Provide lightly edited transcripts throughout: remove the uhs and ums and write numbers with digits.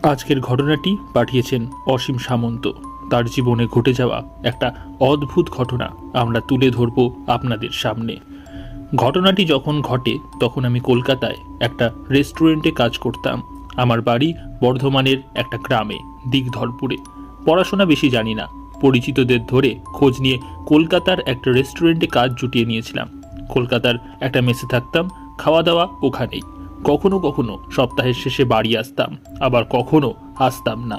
আজকের ঘটনাটি পাঠিয়েছেন অসীম সামন্ত। তার জীবনে ঘটে যাওয়া একটা অদ্ভুত ঘটনা আমরা তুলে ধরব আপনাদের সামনে। ঘটনাটি যখন ঘটে তখন আমি কলকাতায় একটা রেস্টুরেন্টে কাজ করতাম। আমার বাড়ি বর্ধমানের একটা গ্রামে, দিগধরপুরে। পড়াশোনা বেশি জানি না, পরিচিতদের ধরে খোঁজ নিয়ে কলকাতার একটা রেস্টুরেন্টে কাজ জুটিয়ে নিয়েছিলাম। কলকাতার একটা মেসে থাকতাম, খাওয়া দাওয়া ওখানেই। কখনো কখনো সপ্তাহের শেষে বাড়ি আসতাম, আবার কখনো আসতাম না।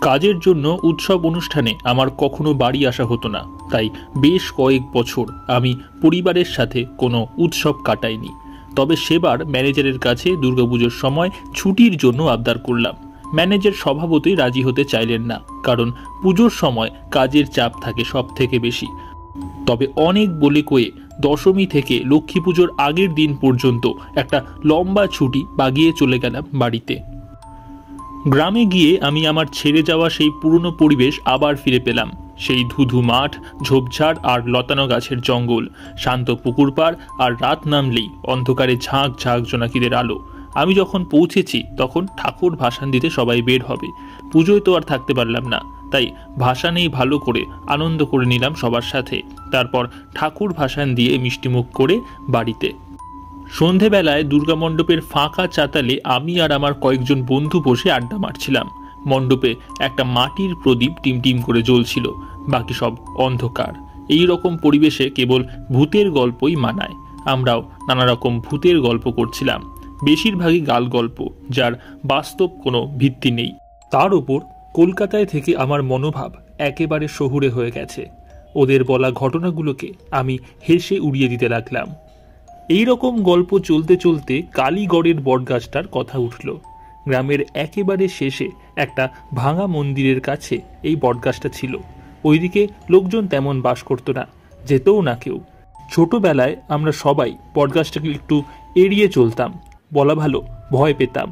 কাজের জন্য উৎসব অনুষ্ঠানে আমার কখনো বাড়ি আসা হতো না, তাই বেশ কয়েক বছর আমি পরিবারের সাথে কোনো উৎসব কাটাইনি। তবে সেবার ম্যানেজারের কাছে দুর্গাপুজোর সময় ছুটির জন্য আবদার করলাম। ম্যানেজার স্বভাবতই রাজি হতে চাইলেন না, কারণ পুজোর সময় কাজের চাপ থাকে সব থেকে বেশি। তবে অনেক বলে কয়ে দশমী থেকে লক্ষ্মী পুজোর আগের দিন পর্যন্ত একটা লম্বা ছুটি বাগিয়ে চলে গেলাম বাড়িতে। গ্রামে গিয়ে আমি আমার ছেড়ে যাওয়া সেই পুরনো পরিবেশ আবার ফিরে পেলাম। সেই ধুধু মাঠ, ঝোপঝাড় আর লতানো গাছের জঙ্গল, শান্ত পুকুর পাড়, আর রাত নামলেই অন্ধকারে ঝাঁক ঝাঁক জোনাকিদের আলো। আমি যখন পৌঁছেছি তখন ঠাকুর ভাসান দিতে সবাই বের হবে। পুজোয় তো আর থাকতে পারলাম না, তাই ভাসানেই ভালো করে আনন্দ করে নিলাম সবার সাথে। তারপর ঠাকুর ভাসান দিয়ে মিষ্টিমুখ করে বাড়িতে। সন্ধেবেলায় দুর্গা মণ্ডপের ফাঁকা চাতালে আমি আর আমার কয়েকজন বন্ধু বসে আড্ডা মারছিলাম। মণ্ডপে একটা মাটির প্রদীপ টিমটিম করে জ্বলছিল, বাকি সব অন্ধকার। এই রকম পরিবেশে কেবল ভূতের গল্পই মানায়। আমরাও নানা রকম ভূতের গল্প করছিলাম, বেশিরভাগই গাল গল্প, যার বাস্তব কোনো ভিত্তি নেই। তার উপর কলকাতায় থেকে আমার মনোভাব একেবারে শহুরে হয়ে গেছে। ওদের বলা ঘটনাগুলোকে আমি হেসে উড়িয়ে দিতে লাগলাম। এই রকম গল্প চলতে চলতে কালীগড়ের বটগাছটার কথা উঠল। গ্রামের একেবারে শেষে একটা ভাঙা মন্দিরের কাছে এই বটগাছটা ছিল। ওইদিকে লোকজন তেমন বাস করতো না, যেতেও না কেউ। ছোটবেলায় আমরা সবাই বটগাছটাকে একটু এড়িয়ে চলতাম, বলা ভালো ভয় পেতাম।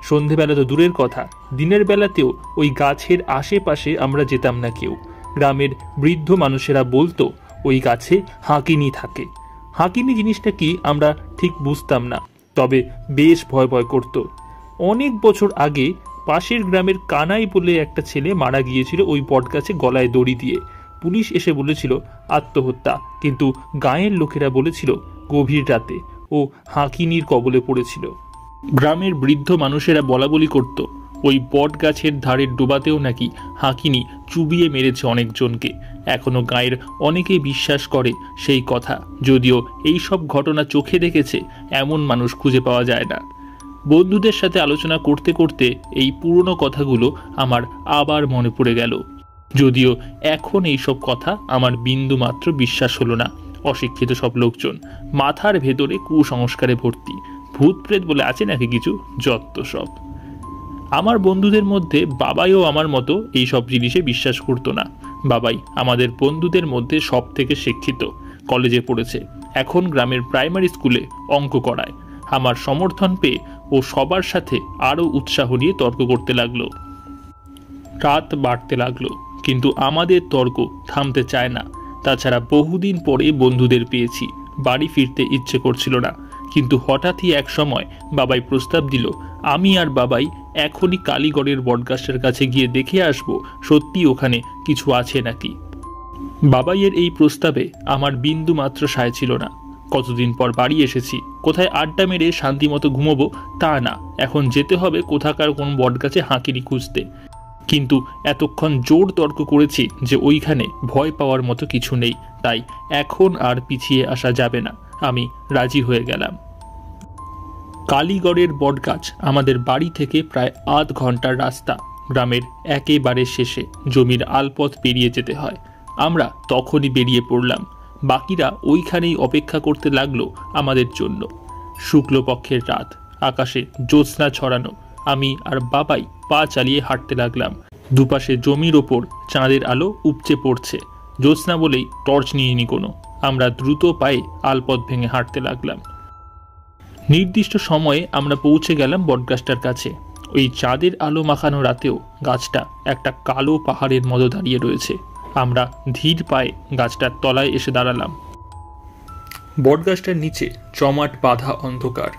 সন্ধেবেলা তো দূরের কথা, দিনের বেলাতেও ওই গাছের আশেপাশে আমরা যেতাম না কেউ। গ্রামের বৃদ্ধ মানুষেরা বলতো ওই গাছে হাঁকিনি থাকে। হাঁকিনি জিনিসটা কি আমরা ঠিক বুঝতাম না, তবে বেশ ভয় ভয় করত। অনেক বছর আগে পাশের গ্রামের কানাই বলে একটা ছেলে মারা গিয়েছিল ওই বটগাছে গলায় দড়ি দিয়ে। পুলিশ এসে বলেছিল আত্মহত্যা, কিন্তু গাঁয়ের লোকেরা বলেছিল গভীর রাতে ও হাঁকিনির কবলে পড়েছিল। গ্রামের বৃদ্ধ মানুষেরা বলা বলি করত ওই বট গাছের ধারের ডোবাতেও নাকি হাঁকিনি চুবিয়ে মেরেছে অনেকজনকে। এখনো গাঁয়ের অনেকেই বিশ্বাস করে সেই কথা, যদিও এই সব ঘটনা চোখে দেখেছে এমন মানুষ খুঁজে পাওয়া যায় না। বন্ধুদের সাথে আলোচনা করতে করতে এই পুরনো কথাগুলো আমার আবার মনে পড়ে গেল, যদিও এখন এই সব কথা আমার বিন্দু মাত্র বিশ্বাস হলো না। অশিক্ষিত সব লোকজন, মাথার ভেতরে কুসংস্কারে ভর্তি। ভূত প্রেত বলে আছে নাকি কিছু, যত সব। আমার বন্ধুদের মধ্যে বাবাইও আমার মতো এই সব জিনিসে বিশ্বাস করতো না। বাবাই আমাদের বন্ধুদের মধ্যে সব থেকে শিক্ষিত, কলেজে পড়েছে, এখন গ্রামের প্রাইমারি স্কুলে অঙ্ক করায়। আমার সমর্থন পেয়ে ও সবার সাথে আরও উৎসাহ নিয়ে তর্ক করতে লাগলো। রাত বাড়তে লাগলো, কিন্তু আমাদের তর্ক থামতে চায় না। তাছাড়া বহুদিন পরে বন্ধুদের পেয়েছি, বাড়ি ফিরতে ইচ্ছে করছিল না। কিন্তু হঠাৎই এক সময় বাবাই প্রস্তাব দিল আমি আর বাবাই এখনই কালীগড়ের বটগাছটার কাছে গিয়ে দেখে আসব সত্যি ওখানে কিছু আছে নাকি। বাবাইয়ের এই প্রস্তাবে আমার বিন্দু মাত্র সায় ছিল না। কতদিন পর বাড়ি এসেছি, কোথায় আড্ডা মেরে শান্তিমতো ঘুমোবো তা না, এখন যেতে হবে কোথাকার কোন বটগাছে হাঁকিনি খুঁজতে। কিন্তু এতক্ষণ জোর তর্ক করেছি যে ওইখানে ভয় পাওয়ার মতো কিছু নেই, তাই এখন আর পিছিয়ে আসা যাবে না। আমি রাজি হয়ে গেলাম। কালীগড়ের বটগাছ আমাদের বাড়ি থেকে প্রায় আধ ঘন্টার রাস্তা। গ্রামের একেবারে শেষে জমির আলপথ পেরিয়ে যেতে হয়। আমরা তখনই বেরিয়ে পড়লাম। বাকিরা ওইখানেই অপেক্ষা করতে লাগলো আমাদের জন্য। শুক্লপক্ষের রাত, আকাশে জ্যোৎস্না ছড়ানো। আমি আর বাবাই পা চালিয়ে হাঁটতে লাগলাম। দুপাশে জমির ওপর চাঁদের আলো উপচে পড়ছে। জ্যোৎস্না বলেই টর্চ নিইনি কোনো। আমরা দ্রুত পায়ে আলপথ ভেঙে হাঁটতে লাগলাম। নির্দিষ্ট সময়ে আমরা পৌঁছে গেলাম বটগাছটার কাছে। ওই চাঁদের আলো মাখানো রাতেও গাছটা একটা কালো পাহাড়ের মতো দাঁড়িয়ে রয়েছে। আমরা ধীর পায়ে গাছটার তলায় এসে দাঁড়ালাম। বটগাছটার নিচে জমাট বাঁধা অন্ধকার।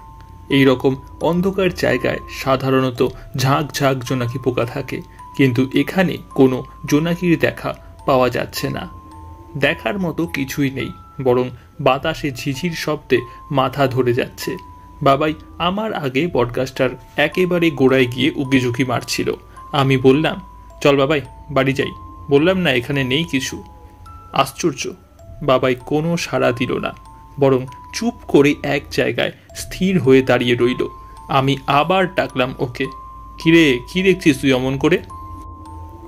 এই রকম অন্ধকার জায়গায় সাধারণত ঝাঁক ঝাঁক জোনাকি পোকা থাকে, কিন্তু এখানে কোনো জোনাকির দেখা পাওয়া যাচ্ছে না। দেখার মতো কিছুই নেই, বরং বাতাসে ঝিঝির শব্দে মাথা ধরে যাচ্ছে। বাবাই আমার আগে বটগাছটার একেবারে গোড়ায় গিয়ে উকিঝুঁকি মারছিল। আমি বললাম, চল বাবাই বাড়ি যাই। বললাম না এখানে নেই কিছু। আশ্চর্য, বাবাই কোনো সাড়া দিল না, বরং চুপ করে এক জায়গায় স্থির হয়ে দাঁড়িয়ে রইল। আমি আবার ডাকলাম ওকে, কিরে কি দেখছিস তুই অমন করে?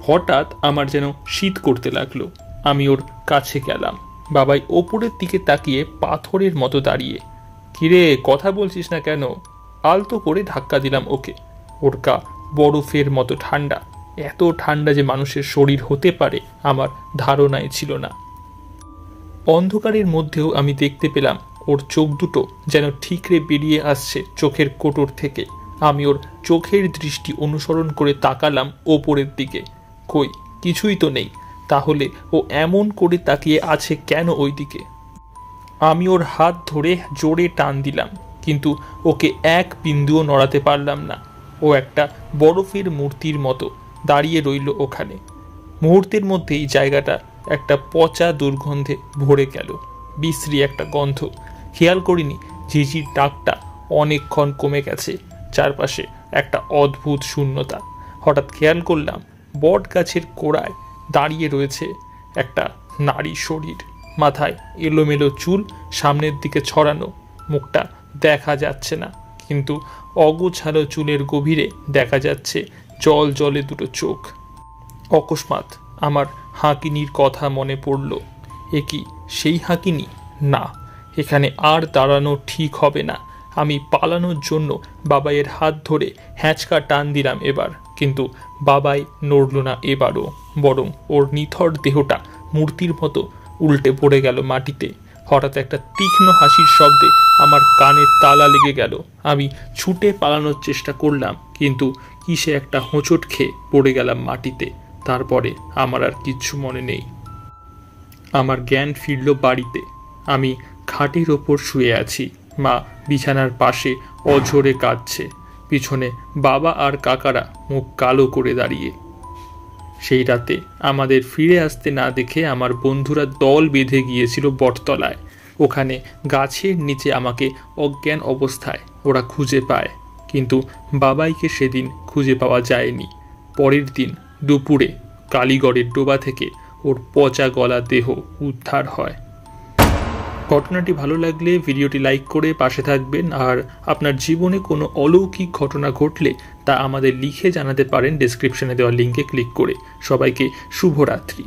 হঠাৎ আমার যেন শীত করতে লাগলো। আমি ওর কাছে গেলাম। বাবাই ওপরের দিকে তাকিয়ে পাথরের মতো দাঁড়িয়ে। কিরে কথা বলছিস না কেন? আলতো করে ধাক্কা দিলাম ওকে। ওর গা বরফের মতো ঠান্ডা। এত ঠান্ডা যে মানুষের শরীর হতে পারে আমার ধারণাই ছিল না। অন্ধকারের মধ্যেও আমি দেখতে পেলাম ওর চোখ দুটো যেন ঠিকরে বেরিয়ে আসছে চোখের কোটর থেকে। আমি ওর চোখের দৃষ্টি অনুসরণ করে তাকালাম ওপরের দিকে। কই কিছুই তো নেই। তাহলে ও এমন করে তাকিয়ে আছে কেন ওই দিকে? আমি ওর হাত ধরে জোরে টান দিলাম, কিন্তু ওকে এক বিন্দুও নড়াতে পারলাম না। ও একটা বরফের মূর্তির মতো দাঁড়িয়ে রইল ওখানে। মুহূর্তের মধ্যেই জায়গাটা একটা পচা দুর্গন্ধে ভরে গেল। বিশ্রী একটা গন্ধ। খেয়াল করিনি ঝিঝির ডাকটা অনেকক্ষণ কমে গেছে। চারপাশে একটা অদ্ভুত শূন্যতা। হঠাৎ খেয়াল করলাম বট গাছের গোড়ায় দাঁড়িয়ে রয়েছে একটা নারী শরীর। মাথায় এলোমেলো চুল সামনের দিকে ছড়ানো, মুখটা দেখা যাচ্ছে না, কিন্তু অগোছালো চুলের গভীরে দেখা যাচ্ছে জল জলে দুটো চোখ। অকস্মাৎ আমার হাঁকিনির কথা মনে পড়ল। এ কি সেই হাঁকিনি? না, এখানে আর দাঁড়ানো ঠিক হবে না। আমি পালানোর জন্য বাবাইয়ের হাত ধরে হ্যাঁচকা টান দিলাম এবার, কিন্তু বাবাই নড়ল না এবারও, বরং ওর নিথর দেহটা মূর্তির মতো উল্টে পড়ে গেল মাটিতে। হঠাৎ একটা তীক্ষ্ণ হাসির শব্দে আমার কানে তালা লেগে গেল। আমি ছুটে পালানোর চেষ্টা করলাম, কিন্তু কিসে একটা হোঁচট খেয়ে পড়ে গেলাম মাটিতে। তারপরে আমার আর কিচ্ছু মনে নেই। আমার জ্ঞান ফিরল বাড়িতে। আমি খাটের ওপর শুয়ে আছি। মা বিছানার পাশে অঝোরে কাঁদছে। পিছনে বাবা আর কাকারা মুখ কালো করে দাঁড়িয়ে। সেই রাতে আমাদের ফিরে আসতে না দেখে আমার বন্ধুরা দল বেঁধে গিয়েছিল বটতলায়। ওখানে গাছের নিচে আমাকে অজ্ঞান অবস্থায় ওরা খুঁজে পায়, কিন্তু বাবাইকে সেদিন খুঁজে পাওয়া যায়নি। পরের দিন দুপুরে কালীগড়ের ডোবা থেকে ওর পচা গলা দেহ উদ্ধার হয়। ঘটনাটি ভালো লাগলে ভিডিওটি লাইক করে পাশে থাকবেন, আর আপনার জীবনে কোনো অলৌকিক ঘটনা ঘটলে তা আমাদের লিখে জানাতে পারেন ডেসক্রিপশনে দেওয়া লিঙ্কে ক্লিক করে। সবাইকে শুভরাত্রি।